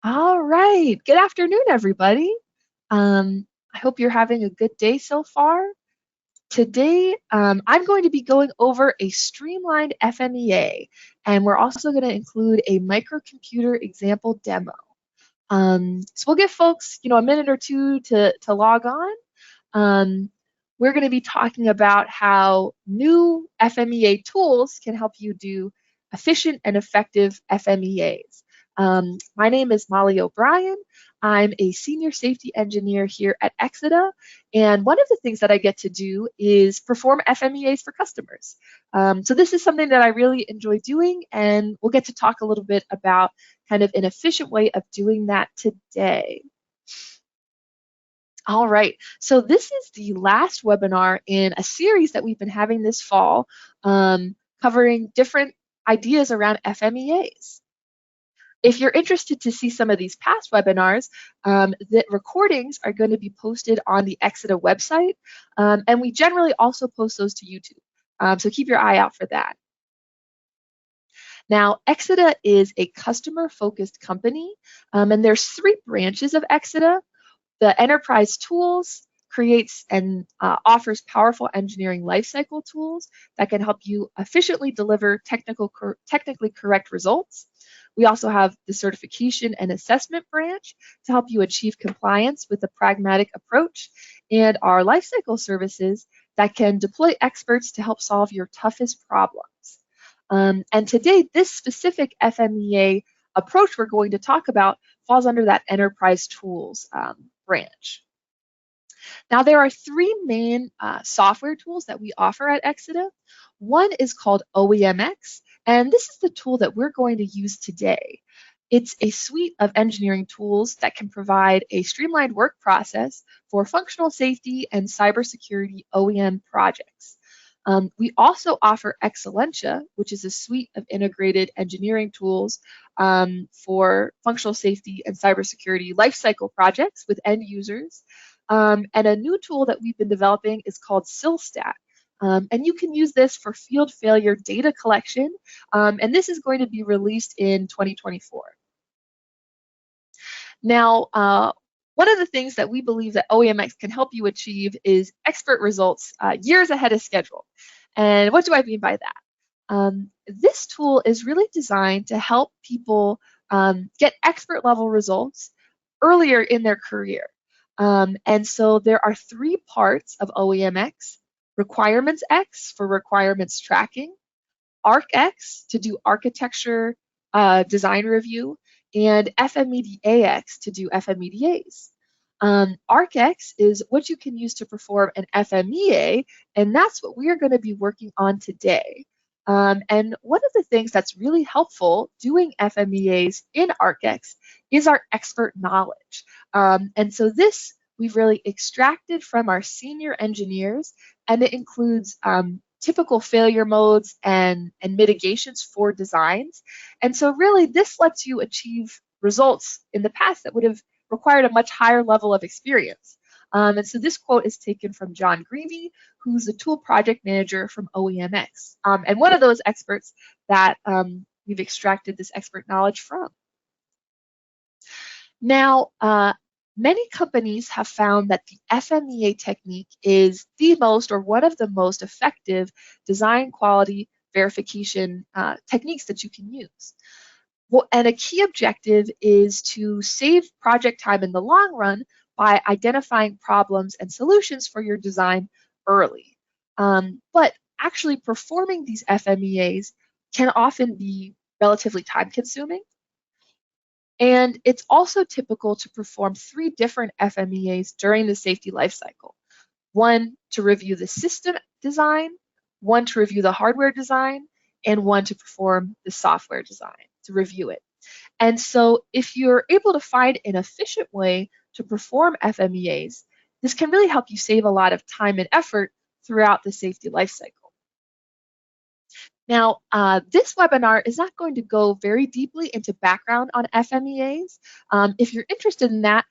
All right. Good afternoon, everybody. I hope you're having a good day so far. Today, I'm going to be going over a streamlined FMEA, and we're also going to include a microcomputer example demo. So we'll give folks, a minute or two to log on. We're going to be talking about how new FMEA tools can help you do efficient and effective FMEAs. My name is Molly O'Brien. I'm a senior safety engineer here at Exida, and one of the things that I get to do is perform FMEAs for customers. So this is something that I really enjoy doing, and we'll get to talk a little bit about kind of an efficient way of doing that today. All right, so this is the last webinar in a series that we've been having this fall, covering different ideas around FMEAs. If you're interested to see some of these past webinars, the recordings are going to be posted on the Exida website, and we generally also post those to YouTube, so keep your eye out for that. Now, Exida is a customer-focused company, and there's 3 branches of Exida. The Enterprise Tools creates and offers powerful engineering lifecycle tools that can help you efficiently deliver technically correct results. We also have the Certification and Assessment branch to help you achieve compliance with a pragmatic approach, and our lifecycle services that can deploy experts to help solve your toughest problems. And today, this specific FMEA approach we're going to talk about falls under that Enterprise Tools branch. Now, there are 3 main software tools that we offer at Exida. One is called OEMx, and this is the tool that we're going to use today. It's a suite of engineering tools that can provide a streamlined work process for functional safety and cybersecurity OEM projects. We also offer Excellentia, which is a suite of integrated engineering tools for functional safety and cybersecurity lifecycle projects with end users. And a new tool that we've been developing is called SILSTAT. And you can use this for field failure data collection, and this is going to be released in 2024. Now, one of the things that we believe that OEMx can help you achieve is expert results years ahead of schedule. And what do I mean by that? This tool is really designed to help people get expert level results earlier in their career. And so there are 3 parts of OEMx: Requirements X for requirements tracking, ArcX to do architecture design review, and FMEDAX to do FMEDAs. ArcX is what you can use to perform an FMEA, and that's what we are going to be working on today. And one of the things that's really helpful doing FMEAs in ArcX is our expert knowledge. And so this we've really extracted from our senior engineers, and it includes typical failure modes and mitigations for designs. And so really this lets you achieve results in the past that would have required a much higher level of experience. And so this quote is taken from John Greavy, who's the tool project manager from OEMx, and one of those experts that we've extracted this expert knowledge from. Now, many companies have found that the FMEA technique is the most or one of the most effective design quality verification techniques that you can use. Well, and a key objective is to save project time in the long run by identifying problems and solutions for your design early. But actually performing these FMEAs can often be relatively time consuming. And it's also typical to perform 3 different FMEAs during the safety lifecycle. One to review the system design, one to review the hardware design, and one to perform the software design, to review it. And so if you're able to find an efficient way to perform FMEAs, this can really help you save a lot of time and effort throughout the safety lifecycle. Now, this webinar is not going to go very deeply into background on FMEAs. If you're interested in that,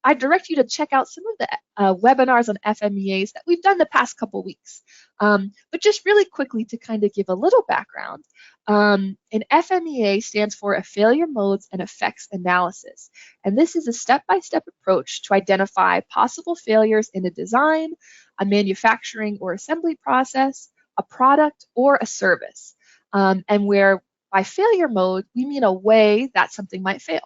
I direct you to check out some of the webinars on FMEAs that we've done the past couple weeks. But just really quickly to kind of give a little background, an FMEA stands for a failure modes and effects analysis. And this is a step-by-step approach to identify possible failures in a design, a manufacturing or assembly process, a product, or a service. And where by failure mode, we mean a way that something might fail.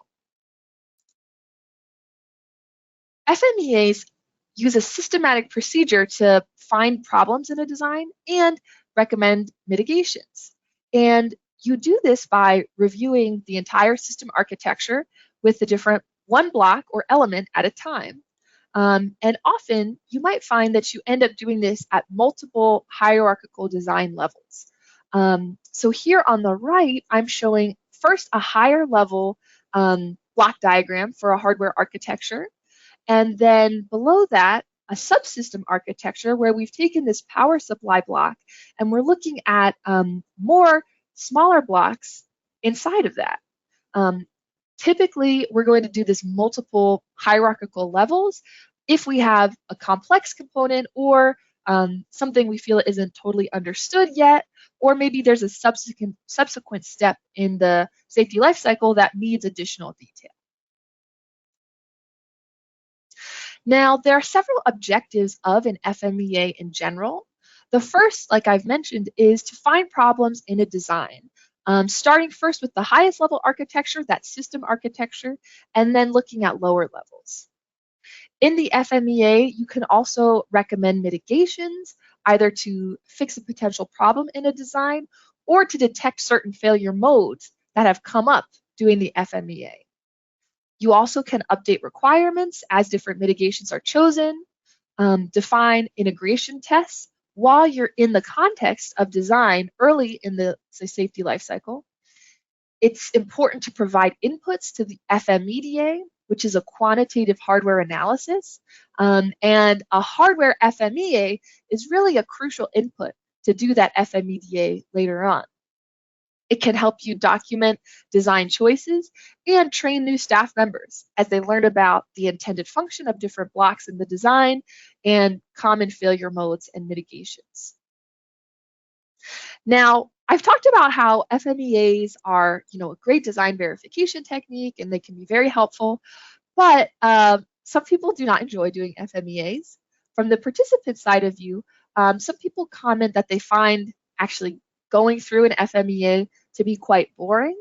FMEAs use a systematic procedure to find problems in a design and recommend mitigations. And you do this by reviewing the entire system architecture with the different one block or element at a time. And often you might find that you end up doing this at multiple hierarchical design levels. So here on the right, I'm showing first a higher level block diagram for a hardware architecture. And then below that, a subsystem architecture where we've taken this power supply block and we're looking at more smaller blocks inside of that. Typically, we're going to do this multiple hierarchical levels if we have a complex component or something we feel isn't totally understood yet, or maybe there's a subsequent step in the safety lifecycle that needs additional detail. Now, there are several objectives of an FMEA in general. The first, like I've mentioned, is to find problems in a design, starting first with the highest level architecture, that system architecture, and then looking at lower levels. In the FMEA, you can also recommend mitigations, either to fix a potential problem in a design or to detect certain failure modes that have come up doing the FMEA. You also can update requirements as different mitigations are chosen, define integration tests while you're in the context of design early in the safety lifecycle. It's important to provide inputs to the FMEA, which is a quantitative hardware analysis. And a hardware FMEA is really a crucial input to do that FMEA later on. It can help you document design choices and train new staff members as they learn about the intended function of different blocks in the design and common failure modes and mitigations. Now, I've talked about how FMEAs are, a great design verification technique and they can be very helpful, but some people do not enjoy doing FMEAs. From the participant side of you, some people comment that they find actually going through an FMEA to be quite boring.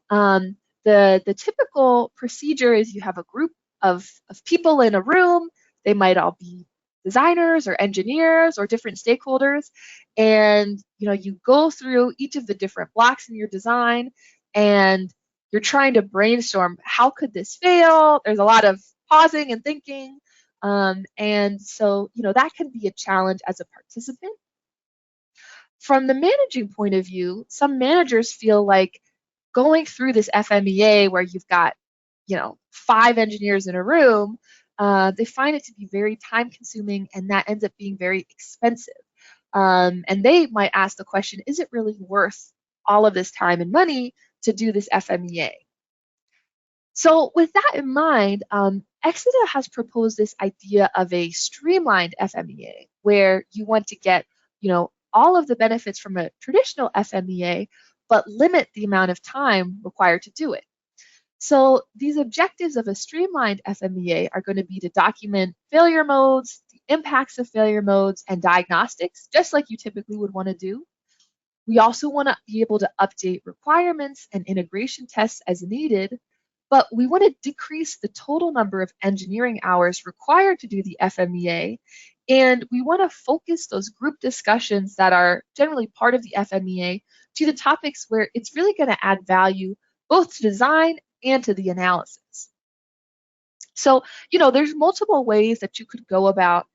The typical procedure is you have a group of people in a room. They might all be designers or engineers or different stakeholders, and you go through each of the different blocks in your design and you're trying to brainstorm, how could this fail? There's a lot of pausing and thinking, and so that can be a challenge as a participant. From the managing point of view, some managers feel like going through this FMEA where you've got 5 engineers in a room, they find it to be very time consuming and that ends up being very expensive. And they might ask the question, is it really worth all of this time and money to do this FMEA? So with that in mind, Exida has proposed this idea of a streamlined FMEA where you want to get all of the benefits from a traditional FMEA, but limit the amount of time required to do it. So these objectives of a streamlined FMEA are going to be to document failure modes, the impacts of failure modes, and diagnostics, just like you typically would want to do. We also want to be able to update requirements and integration tests as needed, but we want to decrease the total number of engineering hours required to do the FMEA, and we want to focus those group discussions that are generally part of the FMEA to the topics where it's really going to add value both to design and to the analysis. So, there's multiple ways that you could go about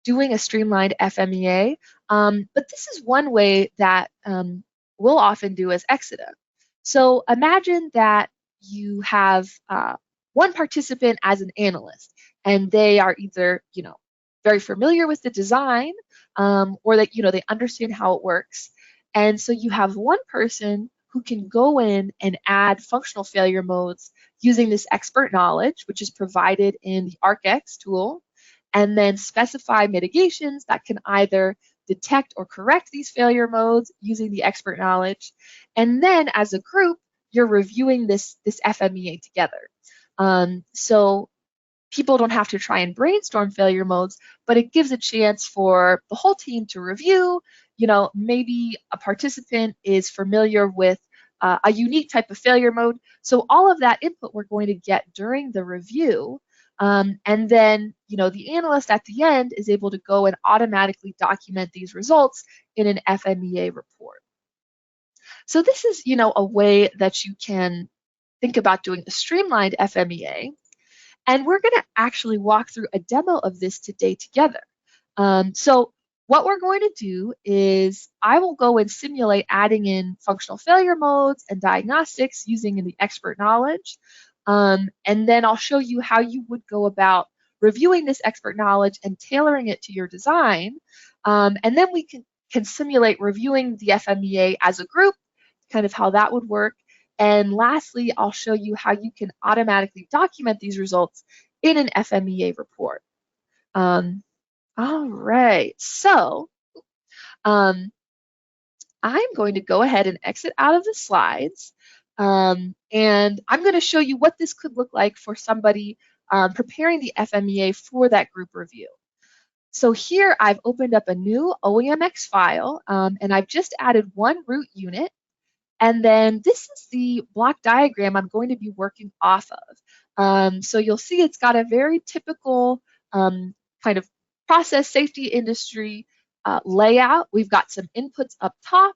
doing a streamlined FMEA, but this is one way that we'll often do as Exida. So imagine that you have one participant as an analyst, and they are either, very familiar with the design, or that, they understand how it works. And so you have one person who can go in and add functional failure modes using this expert knowledge, which is provided in the ArcX tool, and then specify mitigations that can either detect or correct these failure modes using the expert knowledge. And then as a group, you're reviewing this FMEA together. So people don't have to try and brainstorm failure modes, but it gives a chance for the whole team to review. Maybe a participant is familiar with a unique type of failure mode. So all of that input we're going to get during the review. And then, the analyst at the end is able to go and automatically document these results in an FMEA report. So this is, a way that you can think about doing a streamlined FMEA. And we're going to actually walk through a demo of this today together. So what we're going to do is I will go and simulate adding in functional failure modes and diagnostics using the expert knowledge. And then I'll show you how you would go about reviewing this expert knowledge and tailoring it to your design. And then we can simulate reviewing the FMEA as a group, kind of how that would work. And lastly, I'll show you how you can automatically document these results in an FMEA report. All right, so I'm going to go ahead and exit out of the slides. And I'm going to show you what this could look like for somebody preparing the FMEA for that group review. So here I've opened up a new OEMx file, and I've just added one root unit. And then this is the block diagram I'm going to be working off of. So you'll see it's got a very typical kind of process safety industry layout. We've got some inputs up top.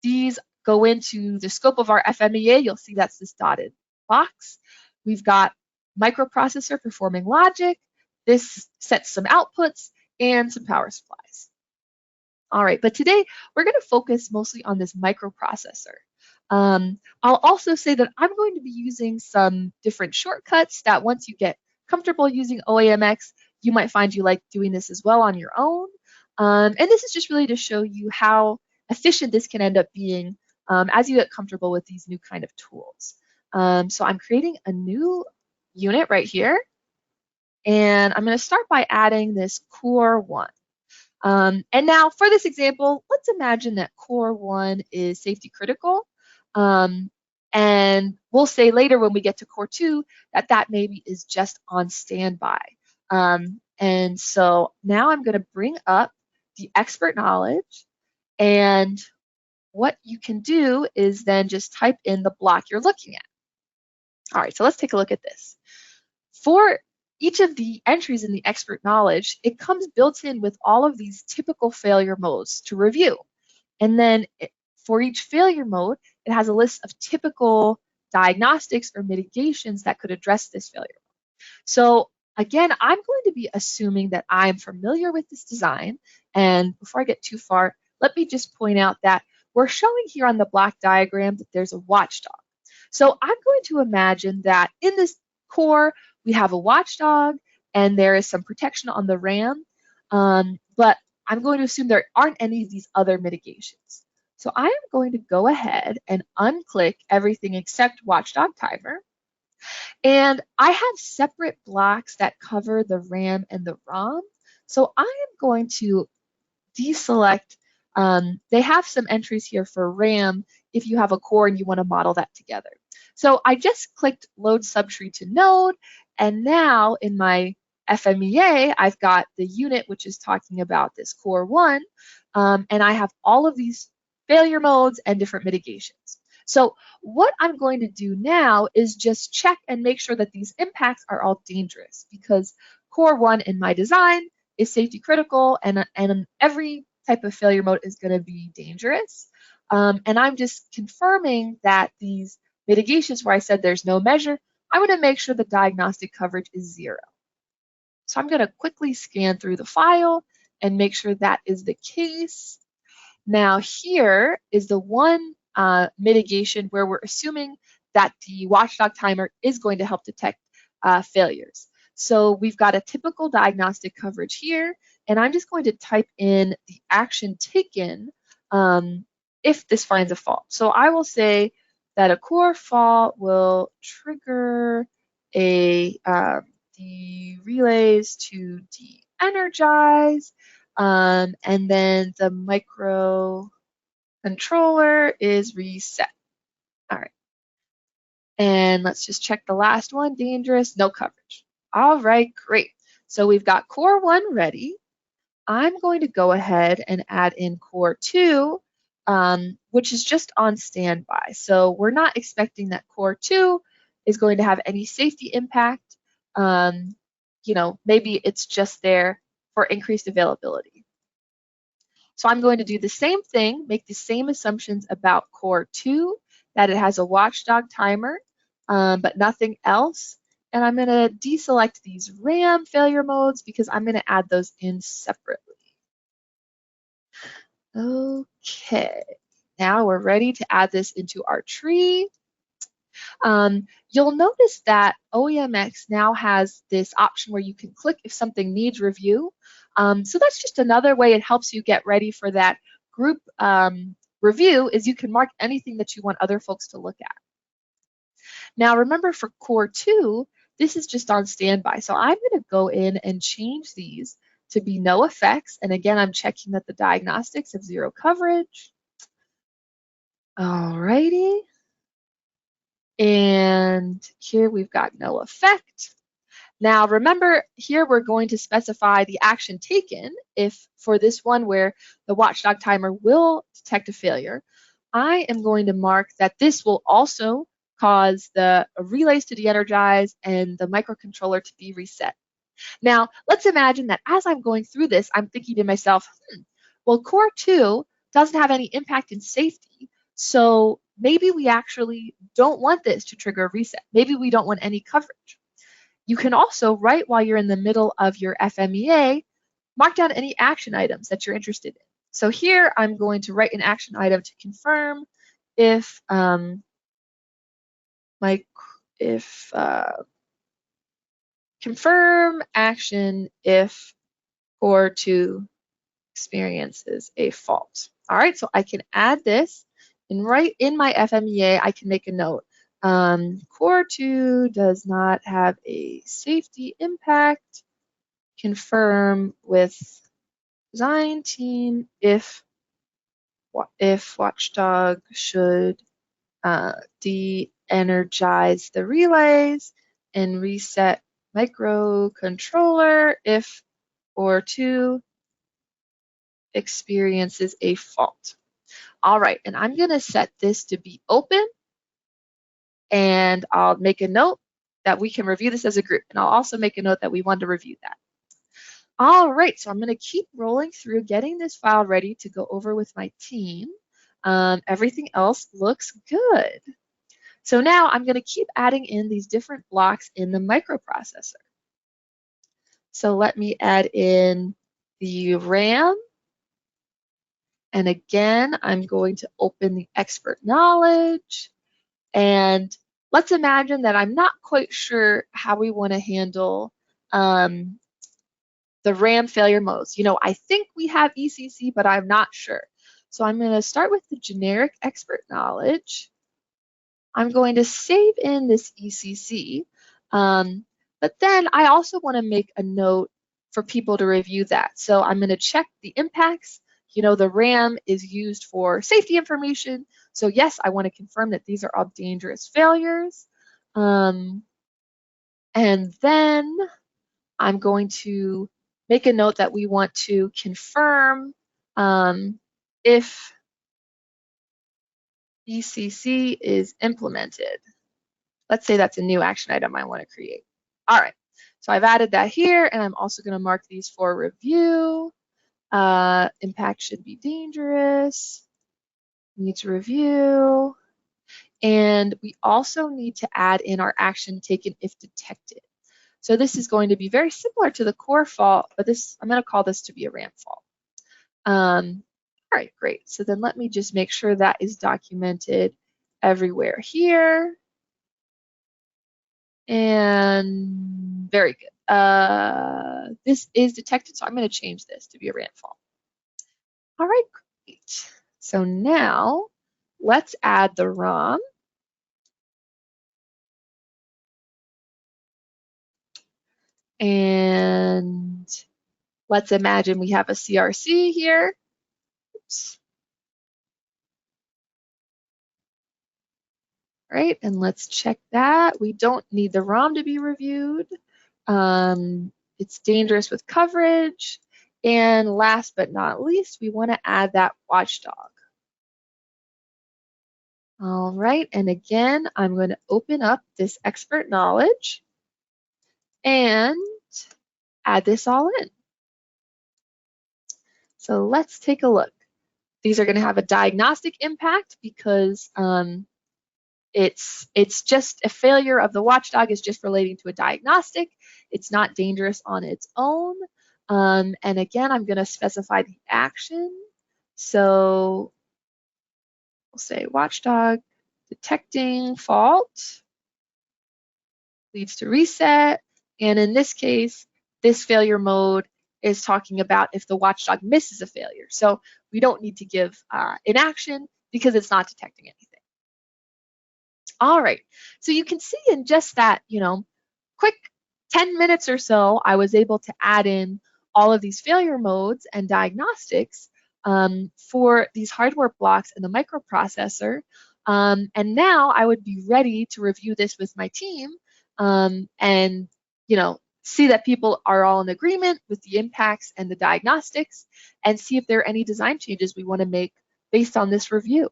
These go into the scope of our FMEA. You'll see that's this dotted box. We've got microprocessor performing logic. This sets some outputs and some power supplies. All right, but today we're going to focus mostly on this microprocessor. I'll also say that I'm going to be using some different shortcuts that once you get comfortable using OEMx, you might find you like doing this as well on your own. And this is just really to show you how efficient this can end up being as you get comfortable with these new kind of tools. So I'm creating a new unit right here. And I'm going to start by adding this core 1. And now for this example, let's imagine that core 1 is safety critical. And we'll say later when we get to core 2 that maybe is just on standby. And so now I'm going to bring up the expert knowledge. And what you can do is then just type in the block you're looking at. All right, so let's take a look at this. For each of the entries in the expert knowledge, it comes built in with all of these typical failure modes to review. And then for each failure mode, it has a list of typical diagnostics or mitigations that could address this failure mode. So again, I'm going to be assuming that I'm familiar with this design. And before I get too far, let me just point out that we're showing here on the block diagram that there's a watchdog. So I'm going to imagine that in this core, we have a watchdog and there is some protection on the RAM, but I'm going to assume there aren't any of these other mitigations. So I am going to go ahead and unclick everything except watchdog timer. And I have separate blocks that cover the RAM and the ROM. So I am going to deselect, they have some entries here for RAM if you have a core and you want to model that together. So I just clicked load subtree to node, and now in my FMEA, I've got the unit which is talking about this core 1, and I have all of these failure modes and different mitigations. So what I'm going to do now is just check and make sure that these impacts are all dangerous, because core 1 in my design is safety critical, and every type of failure mode is going to be dangerous. And I'm just confirming that these mitigations where I said there's no measure, I want to make sure the diagnostic coverage is 0. So I'm going to quickly scan through the file and make sure that is the case. Now here is the one mitigation where we're assuming that the watchdog timer is going to help detect failures. So we've got a typical diagnostic coverage here, and I'm just going to type in the action taken if this finds a fault. So I will say that a core fault will trigger the relays to de-energize, and then the microcontroller is reset. All right. And let's just check the last one, dangerous, no coverage. All right, great. So we've got core 1 ready. I'm going to go ahead and add in core 2, which is just on standby. So we're not expecting that core 2 is going to have any safety impact. Maybe it's just there for increased availability. So I'm going to do the same thing, make the same assumptions about core 2, that it has a watchdog timer, but nothing else. And I'm going to deselect these RAM failure modes because I'm going to add those in separately. Okay, now we're ready to add this into our tree. You'll notice that OEMx now has this option where you can click if something needs review. So that's just another way it helps you get ready for that group review, is you can mark anything that you want other folks to look at. Now remember, for core 2, this is just on standby. So I'm going to go in and change these to be no effects. And again, I'm checking that the diagnostics have 0 coverage. Alrighty. And here we've got no effect. Now remember, here we're going to specify the action taken if for this one where the watchdog timer will detect a failure. I am going to mark that this will also cause the relays to de-energize and the microcontroller to be reset. Now, let's imagine that as I'm going through this, I'm thinking to myself, well, core 2 doesn't have any impact in safety, so maybe we actually don't want this to trigger a reset. Maybe we don't want any coverage. You can also, right while you're in the middle of your FMEA, mark down any action items that you're interested in. So here I'm going to write an action item to confirm if confirm action if core 2 experiences a fault. All right, so I can add this, and right in my FMEA, I can make a note. Core 2 does not have a safety impact. Confirm with design team if watchdog should de-energize the relays and reset microcontroller if core 2 experiences a fault. All right, and I'm going to set this to be open, and I'll make a note that we can review this as a group, and I'll also make a note that we want to review that. All right, so I'm going to keep rolling through getting this file ready to go over with my team. Everything else looks good. So now I'm going to keep adding in these different blocks in the microprocessor. So let me add in the RAM. And again, I'm going to open the expert knowledge. And let's imagine that I'm not quite sure how we want to handle the RAM failure modes. I think we have ECC, but I'm not sure. So I'm going to start with the generic expert knowledge. I'm going to save in this ECC, but then I also want to make a note for people to review that. So I'm going to check the impacts. The RAM is used for safety information. So yes, I want to confirm that these are all dangerous failures. And then I'm going to make a note that we want to confirm if ECC is implemented. Let's say that's a new action item I want to create. All right, so I've added that here, and I'm also going to mark these for review. Impact should be dangerous. Needs review. And we also need to add in our action taken if detected. So this is going to be very similar to the core fault, but I'm going to call this to be a RAM fault. All right, great. So then let me just make sure that is documented everywhere here. And very good. This is detected, so I'm going to change this to be a RAM fault. All right, great. So now let's add the ROM. And let's imagine we have a CRC here. Oops. Right, and let's check that. We don't need the ROM to be reviewed. It's dangerous with coverage. And last but not least, we want to add that watchdog. All right, and again, I'm going to open up this expert knowledge and add this all in. So let's take a look. These are going to have a diagnostic impact because it's just a failure of the watchdog is just relating to a diagnostic. It's not dangerous on its own. And again, I'm going to specify the action. So we'll say watchdog detecting fault leads to reset. And in this case, this failure mode is talking about if the watchdog misses a failure. So we don't need to give an action because it's not detecting anything. All right, so you can see in just that, quick 10 minutes or so, I was able to add in all of these failure modes and diagnostics for these hardware blocks in the microprocessor. And now I would be ready to review this with my team and, see that people are all in agreement with the impacts and the diagnostics and see if there are any design changes we want to make based on this review.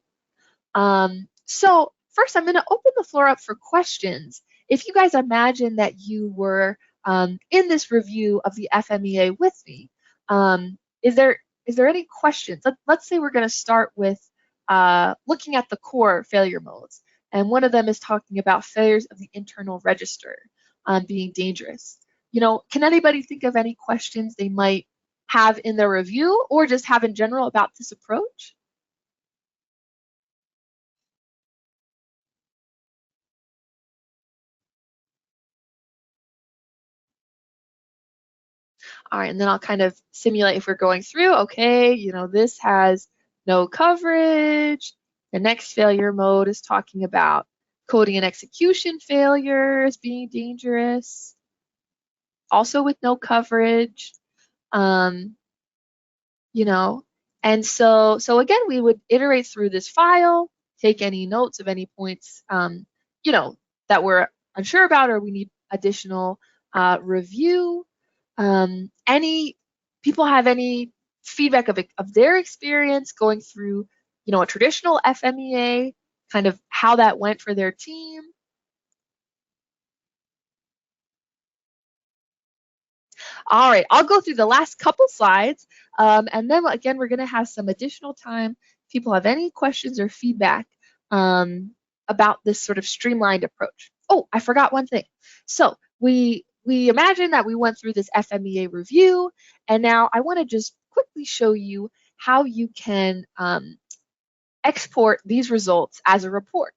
So first, I'm going to open the floor up for questions. If you guys imagine that you were in this review of the FMEA with me, is there any questions? Let's say we're going to start with looking at the core failure modes. And one of them is talking about failures of the internal register being dangerous. Can anybody think of any questions they might have in their review or just have in general about this approach? All right, and then I'll kind of simulate if we're going through, okay, this has no coverage. The next failure mode is talking about coding and execution failures being dangerous, also with no coverage. And so again, we would iterate through this file, take any notes of any points, that we're unsure about or we need additional review. Any people have any feedback of their experience going through, a traditional FMEA, kind of how that went for their team? All right, I'll go through the last couple slides, and then again, we're going to have some additional time. If people have any questions or feedback about this sort of streamlined approach. Oh, I forgot one thing. So we imagine that we went through this FMEA review, and now I want to just quickly show you how you can export these results as a report.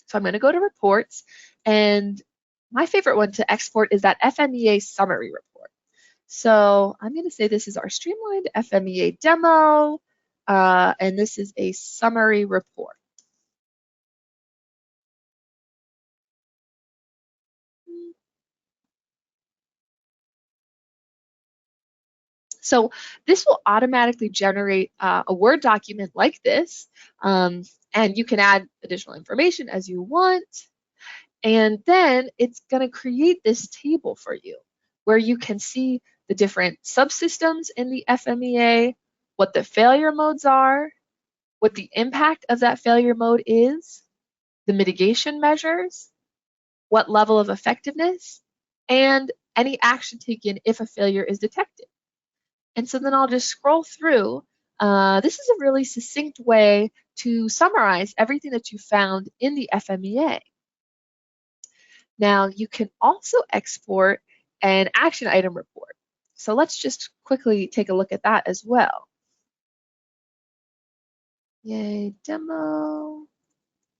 So I'm going to go to reports, and my favorite one to export is that FMEA summary report. So I'm going to say this is our streamlined FMEA demo, and this is a summary report. So this will automatically generate a Word document like this, and you can add additional information as you want. And then it's going to create this table for you where you can see the different subsystems in the FMEA, what the failure modes are, what the impact of that failure mode is, the mitigation measures, what level of effectiveness, and any action taken if a failure is detected. And so then I'll just scroll through. This is a really succinct way to summarize everything that you found in the FMEA. Now you can also export an action item report. So let's just quickly take a look at that as well. Yay, demo.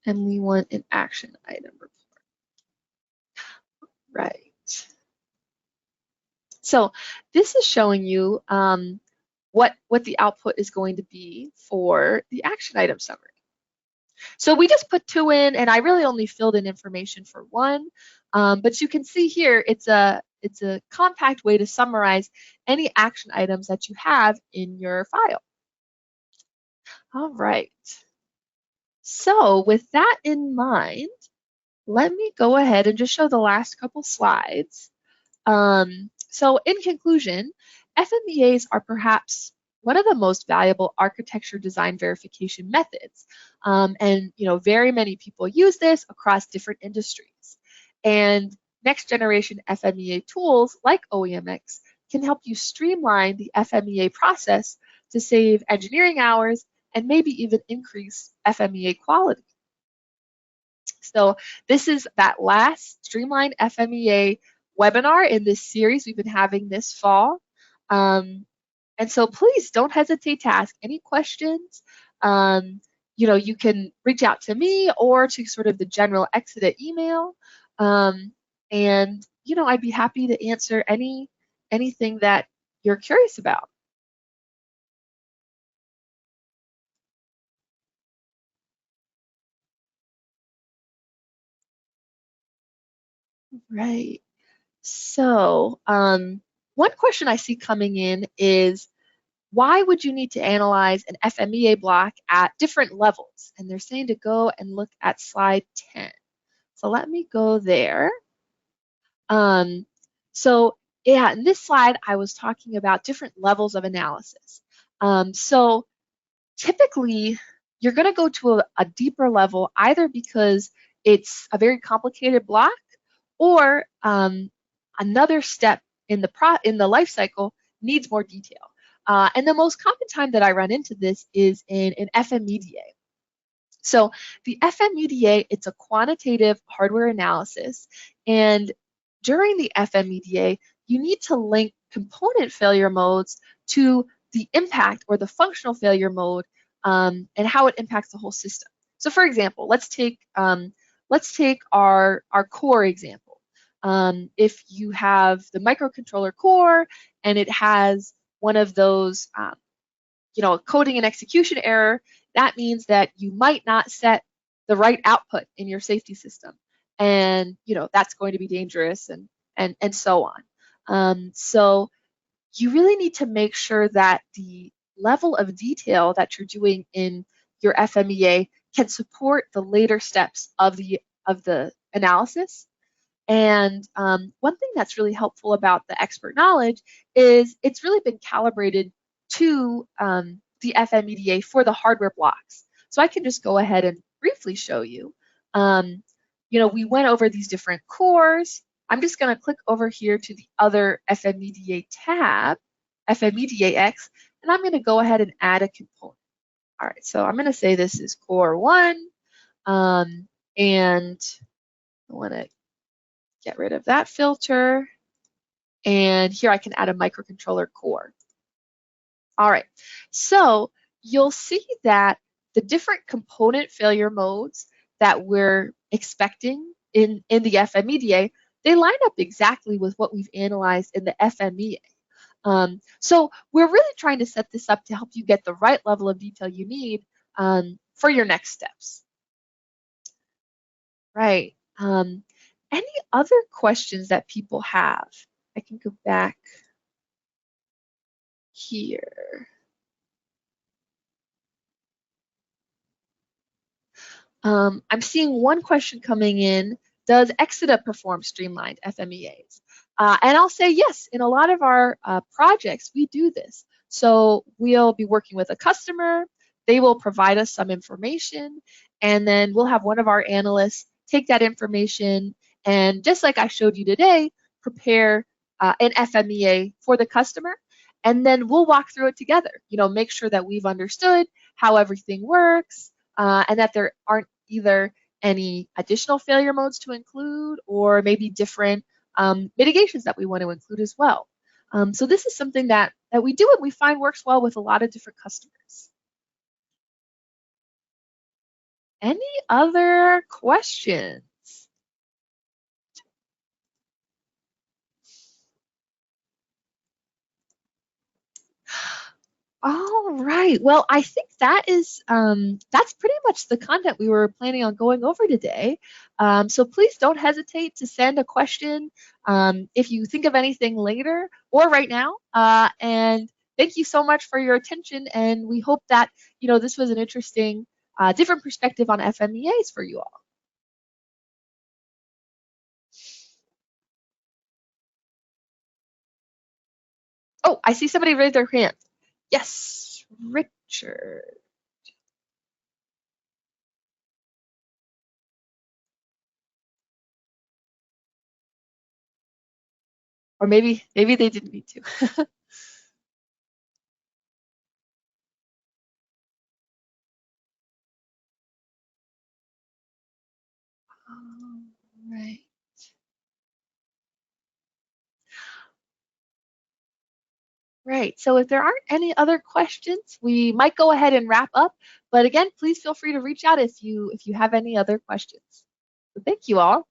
And we want an action item report. Right. So this is showing you what the output is going to be for the action item summary. So we just put 2 in, and I really only filled in information for 1. But you can see here, it's a compact way to summarize any action items that you have in your file. All right. So with that in mind, let me go ahead and just show the last couple slides. So in conclusion, FMEAs are perhaps one of the most valuable architecture design verification methods. And very many people use this across different industries. And next generation FMEA tools like OEMx can help you streamline the FMEA process to save engineering hours and maybe even increase FMEA quality. So this is that last Streamline FMEA webinar in this series we've been having this fall. And so please don't hesitate to ask any questions. You can reach out to me or to sort of the general exida email. And I'd be happy to answer anything that you're curious about. Right. So one question I see coming in is, why would you need to analyze an FMEA block at different levels? And they're saying to go and look at slide 10. So let me go there. So yeah, in this slide, I was talking about different levels of analysis. So typically, you're going to go to a deeper level, either because it's a very complicated block, or another step in the life cycle needs more detail. And the most common time that I run into this is in an FMEDA. So the FMEDA, it's a quantitative hardware analysis. And during the FMEDA, you need to link component failure modes to the impact or the functional failure mode and how it impacts the whole system. So for example, let's take our core example. If you have the microcontroller core and it has one of those, coding and execution error, that means that you might not set the right output in your safety system, and that's going to be dangerous, and so on. So you really need to make sure that the level of detail that you're doing in your FMEA can support the later steps of the analysis. And one thing that's really helpful about the expert knowledge is it's really been calibrated to the FMEDA for the hardware blocks. So I can just go ahead and briefly show you. We went over these different cores. I'm just going to click over here to the other FMEDA tab, FMEDAx, and I'm going to go ahead and add a component. All right, so I'm going to say this is core 1, and I want to get rid of that filter. And here I can add a microcontroller core. All right, so you'll see that the different component failure modes that we're expecting in the FMEDA, they line up exactly with what we've analyzed in the FMEA. So we're really trying to set this up to help you get the right level of detail you need for your next steps. Right. Any other questions that people have? I can go back here. I'm seeing one question coming in. Does exida perform streamlined FMEAs? And I'll say yes, in a lot of our projects, we do this. So we'll be working with a customer, they will provide us some information, and then we'll have one of our analysts take that information and, just like I showed you today, prepare an FMEA for the customer, and then we'll walk through it together. Make sure that we've understood how everything works, and that there aren't either any additional failure modes to include or maybe different mitigations that we want to include as well. So this is something that we do and we find works well with a lot of different customers. Any other questions? All right. Well, I think that is that's pretty much the content we were planning on going over today. So please don't hesitate to send a question if you think of anything later or right now. And thank you so much for your attention. And we hope that this was an interesting, different perspective on FMEAs for you all. Oh, I see somebody raise their hand. Yes, Richard. Or maybe they didn't need to. Right. Right. So if there aren't any other questions, we might go ahead and wrap up. But again, please feel free to reach out if you have any other questions. So thank you all.